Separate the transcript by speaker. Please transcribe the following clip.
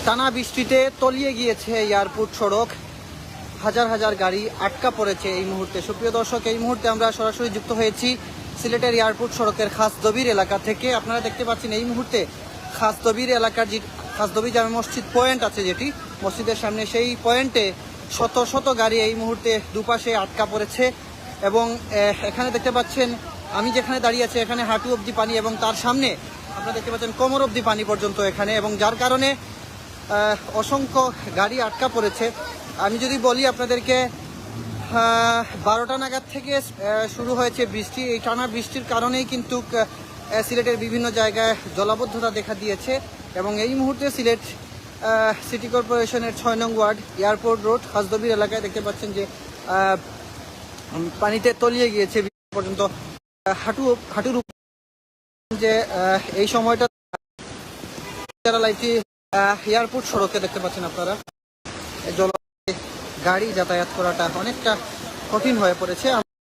Speaker 1: টানা বৃষ্টিতে তলিয়ে গিয়েছে এয়ারপোর্ট সড়ক, হাজার হাজার গাড়ি আটকা পড়েছে এই মুহূর্তে। সুপ্রিয় দর্শক, এই মুহূর্তে আমরা সরাসরি যুক্ত হয়েছি সিলেটের এয়ারপোর্ট সড়কের খাসদবির এলাকা থেকে। আপনারা দেখতে পাচ্ছেন এই মুহূর্তে খাসদবির এলাকার যে খাসদবি জামে মসজিদ পয়েন্ট আছে, যেটি মসজিদের সামনে, সেই পয়েন্টে শত শত গাড়ি এই মুহূর্তে দুপাশে আটকা পড়েছে। এবং এখানে দেখতে পাচ্ছেন আমি যেখানে দাঁড়িয়ে আছি এখানে হাঁটু অবধি পানি, এবং তার সামনে আপনারা দেখতে পাচ্ছেন কোমর অবধি পানি পর্যন্ত এখানে, এবং যার কারণে অসংখ্য গাড়ি আটকা পড়েছে। আমি যদি বলি আপনাদেরকে, 12টা নাগাদ থেকে শুরু হয়েছে বৃষ্টি। এই টানা বৃষ্টির কারণেই কিন্তু সিলেটের বিভিন্ন জায়গায় জলাবদ্ধতা দেখা দিয়েছে। এবং এই মুহূর্তে সিলেট সিটি কর্পোরেশনের 6 নং ওয়ার্ড এয়ারপোর্ট রোড খাসদবির এলাকায় দেখতে পাচ্ছেন যে পানিতে তলিয়ে গিয়েছে পর্যন্ত হাঁটুর উপর। যে এই সময়টা এয়ারপোর্ট সড়কে দেখতে পাচ্ছেন আপনারা, গাড়ি যাতায়াত করাটা অনেকটা কঠিন হয়ে পড়েছে।